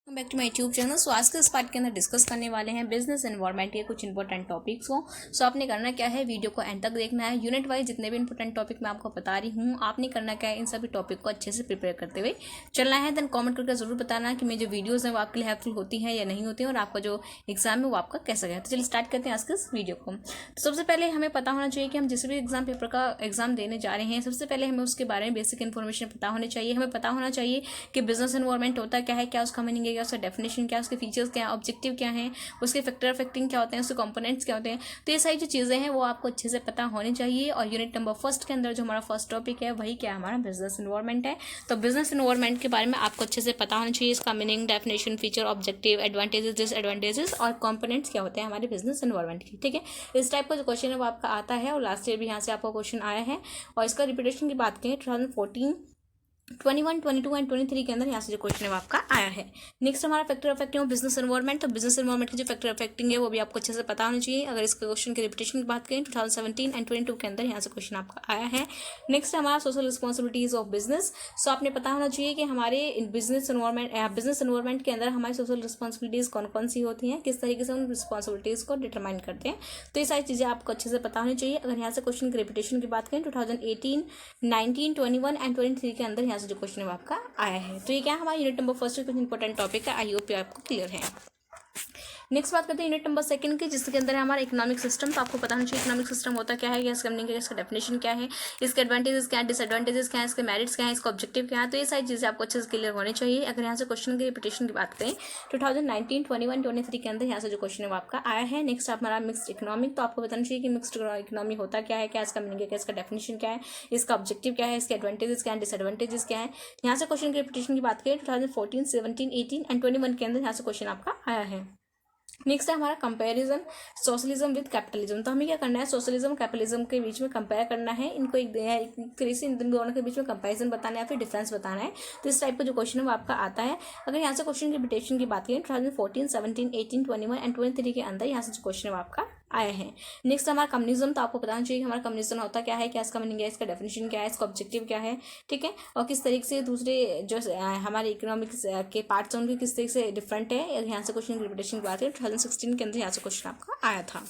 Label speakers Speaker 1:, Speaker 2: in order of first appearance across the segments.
Speaker 1: Back to my YouTube channel. So आज के इस पार्ट के अंदर डिस्कस करने वाले हैं बिजनेस एनवायरनमेंट के कुछ इंपॉर्टेंट टॉपिक्स को। सो आपने करना क्या है, वीडियो को एंड तक देखना है। यूनिट वाइज जितने भी इंपॉर्टेंट टॉपिक मैं आपको बता रही हूँ, आपने करना क्या है, इन सभी टॉपिक को अच्छे से प्रिपेयर करते हुए चलना है। देन कॉमेंट करके जरूर बताना कि मेरी जो वीडियोज हैं वो आपके लिए हेल्पफुल होती है या नहीं होती है, और आपका जो एग्जाम है वो आपका कैसा गया। तो चलिए स्टार्ट करते हैं आज के इस वीडियो को। तो सबसे पहले हमें पता होना चाहिए कि हम जिस भी एग्जाम पेपर का एग्जाम देने जा रहे हैं, सबसे पहले हमें उसके बारे में बेसिक इन्फॉर्मेशन पता होनी चाहिए। हमें पता होना चाहिए कि बिजनेस एनवायरनमेंट होता क्या है, क्या उसका मीनिंग है, क्या उसका डेफिनेशन क्या है, उसके फीचर्स क्या है, ऑब्जेक्टिव क्या है, उसके फैक्टर अफेक्टिंग क्या होते हैं, उसके कंपोनेंट्स क्या होते हैं। तो ये सारी जो चीज़ें हैं वो आपको अच्छे से पता होनी चाहिए। और यूनिट नंबर फर्स्ट के अंदर जो हमारा फर्स्ट टॉपिक है वही क्या है, हमारा बिजनेस एनवायरनमेंट है। तो बिजनेस एनवायरनमेंट के बारे में आपको अच्छे से पता होना चाहिए, इसका meaning, definition, feature, objective, advantages, disadvantages और कंपोनेंट्स क्या होते हैं हमारे बिजनेस एनवायरनमेंट के। ठीक है, इस टाइप का जो क्वेश्चन है वो आपका आता है, और लास्ट ईयर भी यहाँ से आपका क्वेश्चन आया है। और इसका रिपीटेशन की बात करें 2014, 21, 22 एंड 23 के अंदर यहाँ से जो क्वेश्चन है वो आपका आया है। नेक्स्ट हमारा factor affecting of business environment. तो बिजनेस एनवायरनमेंट की जो फैक्टर अफेक्टिंग है वो भी आपको अच्छे से पता होना चाहिए। अगर इसके क्वेश्चन की रिपीटेशन की बात करें 2017 एंड 22 के अंदर यहाँ से क्वेश्चन आपका आया है। नेक्स्ट हमारा सोशल रिस्पॉन्सिबिलिटीज ऑफ बिजनेस। सो आपने पता होना चाहिए कि हमारे बिजनेस एनवायरनमेंट के अंदर हमारी सोशल रिस्पॉन्सिबिलिटीज कौन कौन सी होती हैं, किस तरीके से उन रिस्पॉन्सिबिलिटीज को डिटरमाइन करते हैं। तो ये सारी चीज़ें आपको अच्छे से पता होनी चाहिए। अगर यहाँ से क्वेश्चन की रिपीटेशन की बात करें 2018, 19, 21 एंड 23 के अंदर यहाँ से जो क्वेश्चन है आपका आया है। तो ये क्या है, हमारा यूनिट नंबर फर्स्ट कुछ इंपॉर्टेंट टॉपिक है। आई होप ये आपको क्लियर है। नेक्स्ट बात करते हैं यूनिट नंबर सेकंड की, जिसके अंदर है हमारा इकोनॉमिक सिस्टम। तो आपको पता होना चाहिए इकोनॉमिक सिस्टम होता क्या है, इसका मीनिंग क्या है, इसका डेफिनेशन क्या है, इसके एडवांटेजेस क्या है, डिसएडवांटेजेस क्या है, इसके मेरिट्स क्या है, इसका ऑब्जेक्टिव क्या है। तो ये सारी चीज़ें आपको अच्छे से क्लियर होनी चाहिए। अगर यहाँ से क्वेश्चन की रिपीटेशन की बात करें 2019, 21, 23 के अंदर यहाँ से जो क्वेश्चन है वो आपका आया है। नेक्स्ट हमारा मिक्स्ड इकोनॉमिक। तो आपको बताना चाहिए कि मिक्स्ड इकोनॉमी होता क्या है, क्या इसका मीनिंग है, क्या इसका डेफिनेशन क्या है, इसका ऑब्जेक्टिव क्या है, इसके एडवांटेजेस क्या है, डिसएडवांटेजेस क्या है। यहाँ से क्वेश्चन की रिपीटेशन की बात करें 2014, 17, 18 एंड 21 के अंदर यहाँ से क्वेश्चन आपका आया है। नेक्स्ट है हमारा कंपैरिजन सोशलिज्म विद कैपिटलिज्म। तो हमें क्या करना है, सोशलिज्म कैपिटलिज्म के बीच में कंपेयर करना है, इनको एक तरह से इन दोनों के बीच में कंपैरिजन बताना है या फिर डिफरेंस बताना है। तो इस टाइप का जो क्वेश्चन है वो आपका आता है। अगर यहाँ से क्वेश्चन की रिपीटेशन की बात करें 2014, 17, 18, 21 एंड 23 के अंदर यहाँ से जो क्वेश्चन है वो आपका आया है। नेक्स्ट हमारा कम्युनिज्म। तो आपको बताना चाहिए कि हमारा कम्युनिज्म होता क्या है, क्या इसका मीनिंग है, इसका डेफिनेशन क्या है, इसका ऑब्जेक्टिव क्या है। ठीक है, और किस तरीके से दूसरे जो हमारे इकोनॉमिक्स के पार्ट्स हैं उनके किस तरीके से डिफरेंट है। यहाँ से क्वेश्चन की रिपीटेशन की बात है 2016 के अंदर यहाँ से क्वेश्चन आपका आया था।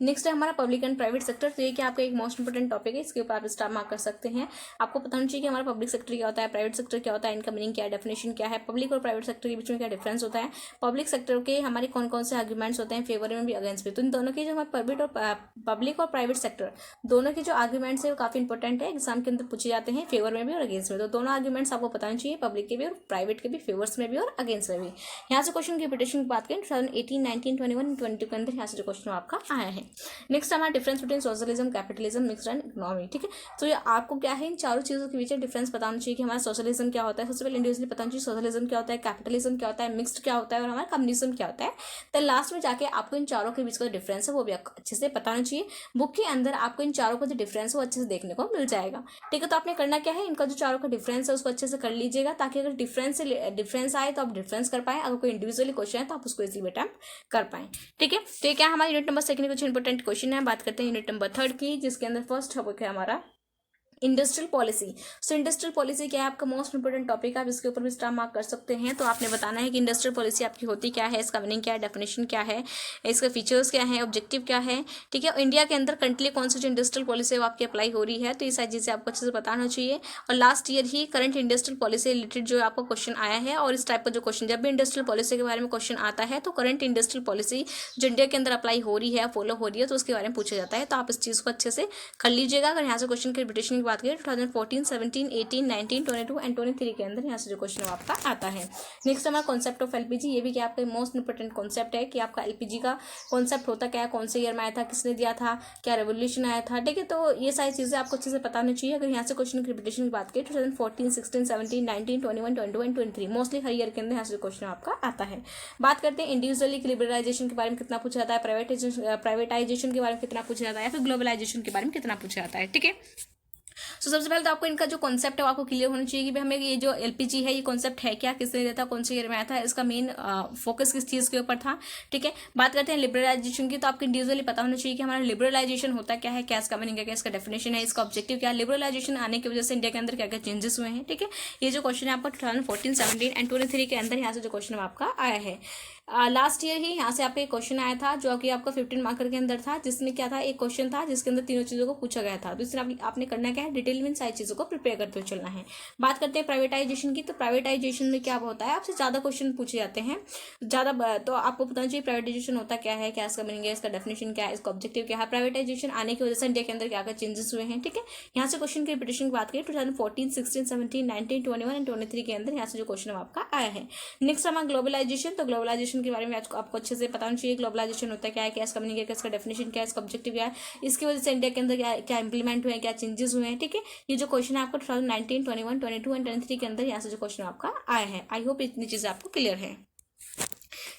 Speaker 1: नेक्स्ट है हमारा पब्लिक एंड प्राइवेट सेक्टर। तो ये क्या आपका एक मोस्ट इंपोर्टेंट टॉपिक है, इसके ऊपर आप स्टार मार्क कर सकते हैं। आपको पता होना चाहिए कि हमारा पब्लिक सेक्टर क्या होता है, प्राइवेट सेक्टर क्या होता है, इनका मीनिंग क्या है, डेफिनेशन क्या है, पब्लिक और प्राइवेट सेक्टर के बीच में क्या डिफरेंस होता है, पब्लिक सेक्टर के हमारे कौन कौन से आर्ग्यूमेंट्स होते हैं, फेवर में भी अगेंस्ट भी। तो इन दोनों के जो हमारे पब्लिक और प्राइवेट सेक्टर दोनों के जो आर्ग्यूमेंट्स है वो काफी इंपॉर्टेंट है, एग्जाम के अंदर पूछे जाते हैं, फेवर में भी और अगेंस्ट में। तो दोनों आर्ग्यूमेंट्स आपको बताना चाहिए, पब्लिक के भी और प्राइवेट के भी, फेवर्स में भी और अगेंस्ट में भी। यहाँ से क्वेश्चन की रिपीटेशन की बात करें 2018, 19, 21, 22 के अंदर यहाँ से जो क्वेश्चन आपका आया है। नेक्स्ट हमारा difference between socialism, capitalism, mixed and economy. ठीक है, तो ये आपको क्या है, इन चारों चीज़ों के बीच डिफरेंस बताना चाहिए कि हमारा सोशलिज्म क्या होता है। सबसे पहले इंडिविजुअली बताना चाहिए सोशलिज्म क्या होता है, कैपिटलिज्म क्या होता है, मिक्स्ड क्या होता है और हमारा कम्युनिज्म क्या होता है। तो लास्ट में जाके आपको इन चारों के बीच का डिफरेंस है वो भी आपको अच्छे से बताना चाहिए। बुक के अंदर आपको इन चारों का जो डिफरेंस है वो अच्छे से देखने को मिल जाएगा। ठीक है, तो आपने करना क्या है, इनका जो चारों का डिफरेंस है उसको अच्छे से कर लीजिएगा, ताकि अगर डिफरेंस आए तो आप डिफरेंस कर पाए, अगर कोई इंडिविजुअली क्वेश्चन है तो आप उसको इजीली अटेम्प्ट कर पाए। ठीक है, तो ये क्या हमारा यूनिट नंबर सेकंड कुछ इंपॉर्टेंट क्वेश्चन है। बात करते हैं यूनिट नंबर थर्ड की, जिसके अंदर फर्स्ट टॉपिक है हमारा इंडस्ट्रियल पॉलिसी। सो इंडस्ट्रियल पॉलिसी क्या है, आपका मोस्ट इंपोर्टेंट टॉपिक है, आप इसके ऊपर भी स्टार मार्क कर सकते हैं। तो आपने बताना है कि इंडस्ट्रियल पॉलिसी आपकी होती क्या है, इसका मीनिंग क्या है, डेफिनेशन क्या है, इसका फीचर्स क्या है, ऑब्जेक्टिव क्या है। ठीक है, इंडिया के अंदर करंटली कौन सी जो इंडस्ट्रियल पॉलिसी है वो आपकी अप्लाई हो रही है। तो ये सारी चीज़ें आपको अच्छे से बताना चाहिए। और लास्ट ईयर ही करंट इंडस्ट्रियल पॉलिसी रिलेटेड जो आपको क्वेश्चन आया है, और इस टाइप का जो क्वेश्चन जब भी इंडस्ट्रियल पॉलिसी के बारे में क्वेश्चन आता है तो करंट इंडस्ट्रियल पॉलिसी जो इंडिया के अंदर अप्लाई हो रही है, फॉलो हो रही है, तो उसके बारे में पूछा जाता है। तो आप इस चीज़ को अच्छे से कर लीजिएगा। अगर यहाँ से क्वेश्चन की रिपीटेशन की बात करें 2014, 17, 18, 19, 22 एंड 23 के अंदर यहाँ से जो क्वेश्चन आपका आता है। नेक्स्ट हमारा कॉन्सेप्ट ऑफ एलपीजी। ये भी क्या आपका मोस्ट इंपोर्टेंट कॉन्सेप्ट है कि आपका एलपीजी का कॉन्सेप्ट होता क्या है, कौन से ईयर में आया था, किसने दिया था, क्या रेवोल्यूशन आया था। ठीक है, तो ये सारी चीज़ें आपको अच्छे से पता होनी चाहिए। अगर यहाँ से क्वेश्चन की रिपीटेशन की बात करें 2014, 16, 17, 19, 21, 22 एंड 23 मोस्टली हर ईयर के अंदर यहाँ से क्वेश्चन आपका आता है। बात करते हैं इंडिविजुअली लिबरलाइजेशन के बारे में कितना पूछा जाता है, प्राइवेटाइजेशन के बारे में कितना पूछा जाता है, या फिर ग्लोबलाइजेशन के बारे में कितना पूछा जाता है। ठीक है, सो सबसे पहले तो आपको इनका जो कॉन्सेप्ट है वो आपको क्लियर होना चाहिए कि भाई हमें ये जो एलपीजी है ये कॉन्सेप्ट है क्या, किसने दिया था, कौन से ईयर में आया था, इसका मेन फोकस किस चीज़ के ऊपर था। ठीक है, बात करते हैं लिबरलाइजेशन की, तो आपको इंडिविजुअली पता होना चाहिए कि हमारा लिबरलाइजेशन होता क्या है, क्या इसका मीनिंग है, क्या इसका डेफिनेशन है, इसका ऑब्जेक्टिव क्या है, लिबरलाइजेशन आने की वजह से इंडिया के अंदर क्या क्या चेंजेस हुए हैं। ठीक है, ये जो क्वेश्चन है आपका 2014, 17 एंड 23 के अंदर यहाँ से जो क्वेश्चन आपका आया है। लास्ट ईयर ही यहाँ से आपका एक क्वेश्चन आया था जो कि आपका 15 मार्कर के अंदर था, जिसमें क्या था, एक क्वेश्चन था जिसके अंदर तीनों चीज़ों को पूछा गया था। तो इसमें आपने करना क्या है, डिटेल में सारी चीज़ों को प्रिपेयर करते हुए चलना है। बात करते हैं प्राइवेटाइजेशन की, तो प्राइवेटाइजेशन में क्या होता है, आपसे ज़्यादा क्वेश्चन पूछे जाते हैं ज़्यादा, तो आपको पता चाहिए प्राइवेटाइजेशन होता क्या है, क्या इसका मीनिंग है, इसका डेफिनेशन क्या है, इसका ऑब्जेक्टिव क्या है, प्राइवेटाइजेशन आने की वजह से इंडिया के अंदर क्या क्या चेंजेस हुए हैं। ठीक है, यहाँ से क्वेश्चन की रिपीटेशन की बात करें 2014, 16, 17, 19, 21 एंड 23 के अंदर यहाँ से जो क्वेश्चन आपका आया है। नेक्स्ट हमारा ग्लोबलाइजेशन, तो ग्लोबलाइजेशन के बारे में आपको अच्छे से पता होना चाहिए, ग्लोबलाइजेशन होता है क्या है, क्या इसका मीनिंग है, क्या इसका डेफिनेशन क्या है, इसका ऑब्जेक्टिव क्या है, इसकी वजह से इंडिया के अंदर क्या क्या इंप्लीमेंट हुए हैं, क्या चेंजेस हुए हैं। ठीक है, ये जो क्वेश्चन है आपको 2019, 21, 22 एंड 23 के अंदर यहाँ से जो क्वेश्चन आपका आया है। आई होप इतनी चीजें आपको क्लियर है।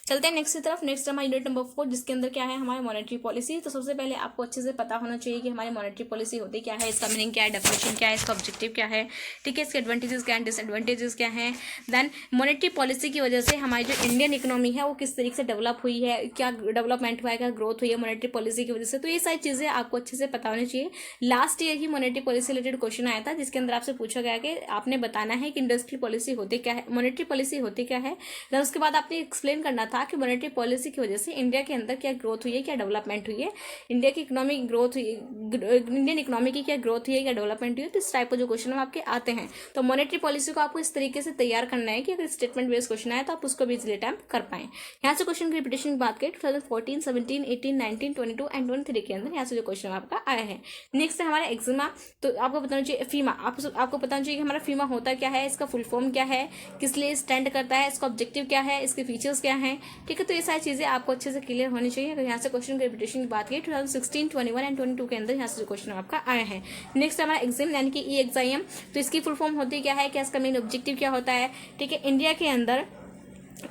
Speaker 1: चलते हैं नेक्स्ट की तरफ। नेक्स्ट हमारा यूनिट नंबर 4, जिसके अंदर क्या है, हमारी मॉनेटरी पॉलिसी। तो सबसे पहले आपको अच्छे से पता होना चाहिए कि हमारी मॉनेटरी पॉलिसी होती क्या है, इसका मीनिंग क्या है, डेफिनेशन क्या है, इसका ऑब्जेक्टिव क्या है। ठीक है, इसके एडवांटेजेस क्या है, डिसएडवांटेजेस क्या है। देन मॉनेटरी पॉलिसी की वजह से हमारी जो इंडियन इकोनॉमी है वो किस तरीके से डेवलप हुई है, क्या डेवलपमेंट हुआ है, क्या ग्रोथ हुई है मॉनेटरी पॉलिसी की वजह से। तो ये सारी चीज़ें आपको अच्छे से पता होनी चाहिए। लास्ट ईयर ही मॉनेटरी पॉलिसी रिलेटेड क्वेश्चन आया था, जिसके अंदर आपसे पूछा गया कि आपने बताना है कि इंडस्ट्रियल पॉलिसी होती क्या है, मॉनेटरी पॉलिसी होती क्या है। देन उसके बाद आपने एक्सप्लेन करना था कि मॉनेटरी पॉलिसी की वजह से इंडिया के अंदर क्या ग्रोथ हुई है, क्या डेवलपमेंट हुई है, इंडिया की इकोनॉमिक ग्रोथ हुई, इंडियन इकोनॉमी की क्या ग्रोथ हुई है, क्या डेवलपमेंट हुई है। तो इस टाइप के जो क्वेश्चन आपके आते हैं, तो मॉनेटरी पॉलिसी को आपको इस तरीके से तैयार करना है कि अगर स्टेटमेंट बेस्ड क्वेश्चन आए तो आप उसको भी इजीली अटेम्प्ट कर पाएं। यहाँ से क्वेश्चन की रिपीटेशन की बात करें 2014, 17, 18, 19, 22 एंड 23 के अंदर यहाँ से जो क्वेश्चन आपका आया है। नेक्स्ट है हमारा एक्जिमा, तो आपको बताना चाहिए फीमा, आपको बताना चाहिए कि हमारा फीमा होता क्या है, इसका फुल फॉर्म क्या है, किस लिए स्टैंड करता है, इसका ऑब्जेक्टिव क्या है, इसके फीचर्स क्या है। ठीक है, तो ये सारी चीजें आपको अच्छे से क्लियर होनी चाहिए। अगर यहाँ से क्वेश्चन की रिपीटेशन की बात की 2016, 21 एंड 22 के अंदर यहाँ से जो क्वेश्चन आपका आया है। नेक्स्ट हमारा एग्जाम यानी कि ई एग्जाम, तो इसकी फुल फॉर्म होती क्या है, क्या इसका मेन ऑब्जेक्टिव क्या होता है। ठीक है, इंडिया के अंदर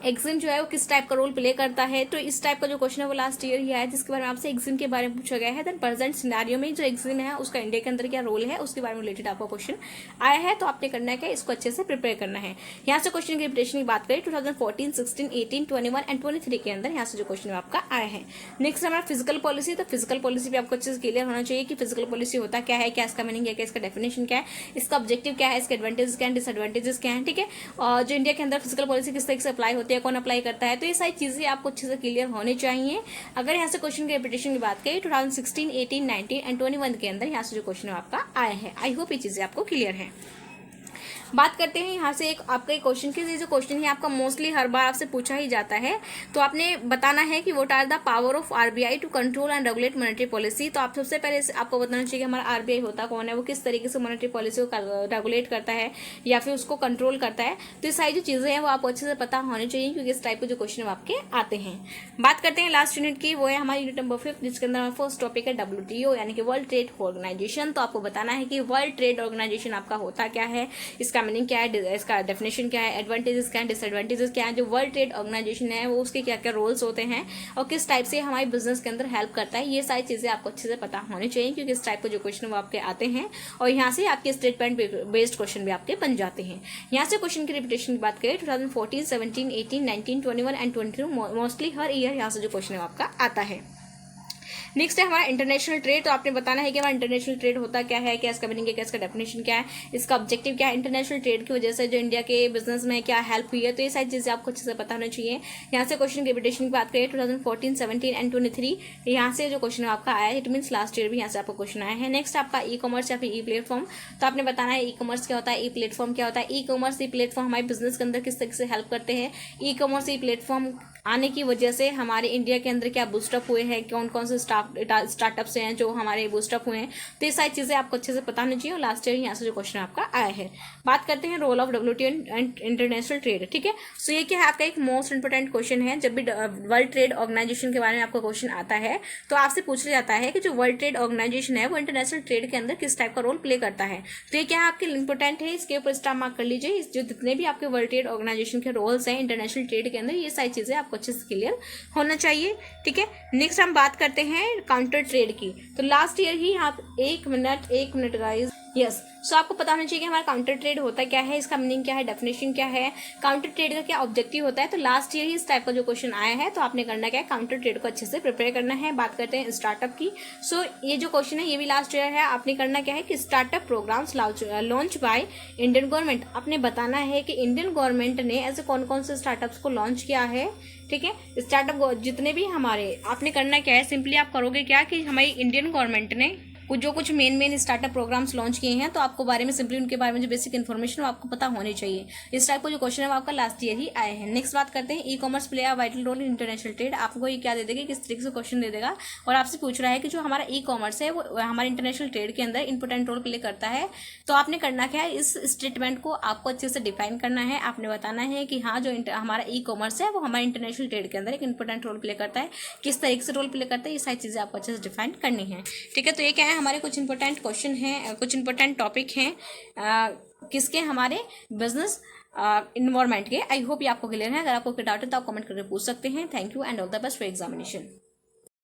Speaker 1: एग्जिम जो है वो किस टाइप का रोल प्ले करता है। तो इस टाइप का जो क्वेश्चन है वो लास्ट ईयर ही आया है, जिसके बारे में आपसे एग्जिम के बारे में पूछा गया है। देन प्रेजेंट सिनेरियो में जो एग्जिम है उसका इंडिया के अंदर क्या रोल है उसके बारे में रिलेटेड आपका क्वेश्चन आया है। तो आपने करना है क्या, इसको अच्छे से प्रिपेयर करना है। यहाँ से क्वेश्चन की रिपीटेशन की बात करें 2014, 16, 18, 21 एंड 23 के अंदर यहाँ से जो क्वेश्चन आपका आया है। नेक्स्ट हमारा फिजिकल पॉलिसी, तो फिजिकल पॉलिसी भी आपको अच्छे से क्लियर होना चाहिए कि फिजिकल पॉलिसी होता क्या है, क्या इसका मीनिंग है, क्या इसका डेफिनेशन क्या है, इसका ऑब्जेक्टिव क्या है, इसके एडवांटेजेस क्या है, डिसएडवांटेजेस क्या है। ठीक है, और जो इंडिया के अंदर फिजिकल पॉलिसी किस तरीके से अप्लाई होती है, कौन अप्लाई करता है, तो ये सारी चीजें आपको अच्छे से क्लियर होनी चाहिए। अगर यहाँ से क्वेश्चन की रिपीटेशन की बात करें 2016, 18, 19 एंड 21 के अंदर यहाँ से जो क्वेश्चन आपका आया है। आई होप ये चीजें आपको क्लियर है। बात करते हैं यहाँ से एक आपका एक क्वेश्चन की, ये जो क्वेश्चन है आपका मोस्टली हर बार आपसे पूछा ही जाता है। तो आपने बताना है कि what are the power of RBI to control and regulate monetary policy. तो आप सबसे पहले आपको बताना चाहिए कि हमारा आरबीआई होता कौन है, वो किस तरीके से मॉनेटरी पॉलिसी को रेगुलेट करता है या फिर उसको कंट्रोल करता है। तो ये सारी जो चीजें हैं वो आपको अच्छे से पता होनी चाहिए, क्योंकि इस टाइप के जो क्वेश्चन आपके आते हैं। बात करते हैं लास्ट यूनिट की, वो है हमारी यूनिट नंबर 5, जिसके अंदर फर्स्ट टॉपिक है WTO यानी कि वर्ल्ड ट्रेड ऑर्गेनाइजेशन। तो आपको बताना है कि वर्ल्ड ट्रेड ऑर्गेनाइजेशन आपका होता क्या है, इसका मीनिंग क्या है, इसका डेफिनेशन क्या है, एडवांटेजेस क्या है, डिसएडवांटेजेस क्या है। जो वर्ल्ड ट्रेड ऑर्गेनाइजेशन है वो उसके क्या क्या रोल्स होते हैं और किस टाइप से हमारे बिजनेस के अंदर हेल्प करता है। ये सारी चीजें आपको अच्छे से पता होनी चाहिए, क्योंकि इस टाइप के जो क्वेश्चन वो आपके आते हैं और यहाँ से आपके स्टेटमेंट बेस्ड क्वेश्चन भी आपके बन जाते हैं। यहाँ से क्वेश्चन की रिपीटेशन की बात करें 2014, 17, 18, 19, 21 एंड 22 मोस्टली हर ईयर यहाँ से जो क्वेश्चन आपका आता है। नेक्स्ट है हमारा इंटरनेशनल ट्रेड। तो आपने बताना है कि हमारा इंटरनेशनल ट्रेड होता क्या है, क्या इसका मीनिंग है, क्या इसका डेफिनेशन क्या है, इसका ऑब्जेक्टिव क्या है, इंटरनेशनल ट्रेड की वजह से जो इंडिया के बिजनेस में क्या हेल्प हुई है। तो ये सारी चीजें आपको अच्छे से पता होना चाहिए। यहाँ से क्वेश्चन की रिपीटेशन की बात करें 2014, 17 एंड 23 यहाँ से जो क्वेश्चन आपका आया है, इट मीन्स लास्ट ईयर भी यहाँ से आपको क्वेश्चन आया है। नेक्स्ट आपका ई कॉमर्स या फिर ई प्लेटफॉर्म। तो आपने बताना है ई कॉमर्स क्या होता है, ई प्लेटफॉर्म क्या होता है। ई कॉमर्स ई प्लेटफॉर्म हमारे बिजनेस के अंदर किस तरीके से हेल्प करते हैं। ई कॉमर्स ई प्लेटफॉर्म आने की वजह से हमारे इंडिया के अंदर क्या बूस्टअप हुए हैं, कौन कौन से स्टार्टअप्स हैं जो हमारे बूस्टअप हुए हैं। तो ये सारी चीजें आपको अच्छे से पता होनी चाहिए। और लास्ट ईयर यहाँ से जो क्वेश्चन आपका आया है। बात करते हैं role of WTO and international trade. ठीक है, सो ये क्या है आपका एक मोस्ट इंपोर्टेंट क्वेश्चन है। जब भी वर्ल्ड ट्रेड ऑर्गेनाइजेशन के बारे में आपका क्वेश्चन आता है तो आपसे पूछा जाता है कि जो वर्ल्ड ट्रेड ऑर्गेनाइजेशन है वो इंटरनेशनल ट्रेड के अंदर किस टाइप का रोल प्ले करता है। तो ये क्या है आपके इंपोर्टेंट है, इसके ऊपर स्टार मार्क कर लीजिए। जो जितने भी आपके वर्ल्ड ट्रेड ऑर्गेनाइजेशन के रोल्स हैं इंटरनेशनल ट्रेड के अंदर, ये सारी चीजें आपको अच्छे से क्लियर होना चाहिए। ठीक है, नेक्स्ट हम बात करते हैं काउंटर ट्रेड की। तो लास्ट ईयर ही आप एक मिनट गाइस, यस सो आपको पता होना चाहिए कि हमारा काउंटर ट्रेड होता क्या है, इसका मीनिंग क्या है, डेफिनेशन क्या है, काउंटर ट्रेड का क्या ऑब्जेक्टिव होता है। तो लास्ट ईयर ही इस टाइप का जो क्वेश्चन आया है, तो आपने करना क्या है, काउंटर ट्रेड को अच्छे से प्रिपेयर करना है। बात करते हैं स्टार्टअप की। सो ये जो क्वेश्चन है ये भी लास्ट ईयर है। आपने करना क्या है कि startup programmes launch by Indian government, आपने बताना है कि इंडियन गवर्नमेंट ने ऐसे कौन कौन से स्टार्टअप्स को लॉन्च किया है। ठीक है, स्टार्टअप जितने भी हमारे, आपने करना क्या है, सिंपली आप करोगे क्या कि हमारी इंडियन गवर्नमेंट ने कुछ मेन स्टार्टअप प्रोग्राम्स लॉन्च किए हैं, तो आपको बारे में सिंपली उनके बारे में जो बेसिक इन्फॉर्मेशन वो आपको पता होनी चाहिए। इस टाइप का जो क्वेश्चन है वो आपका लास्ट ईयर ही आए हैं। नेक्स्ट बात करते हैं, e commerce play a vital role in international trade. आपको ये क्या दे देगा, किस तरीके से क्वेश्चन दे देगा और आपसे पूछ रहा है कि जो हमारा ई कॉमर्स है वो हमारे इंटरनेशनल ट्रेड के अंदर इंपॉर्टेंट रोल प्ले करता है। तो आपने करना क्या है, इस स्टेटमेंट को आपको अच्छे से डिफाइन करना है। आपने बताना है कि हाँ जो हमारा ई कॉमर्स है वो हमारे इंटरनेशनल ट्रेड के अंदर एक इंपॉर्टेंट रोल प्ले करता है, किस तरीके से रोल प्ले करता है, ये सारी चीज़ें आपको अच्छे से डिफाइन करनी है। ठीक है, तो ये क्या है, हमारे कुछ इंपॉर्टेंट क्वेश्चन हैं, कुछ इंपॉर्टेंट टॉपिक हैं किसके, हमारे बिजनेस इन्वायरमेंट के। आई होप ये आपको क्लियर है। अगर आपको कोई डाउट है तो आप कमेंट करके पूछ सकते हैं। Thank you and all the best for examination.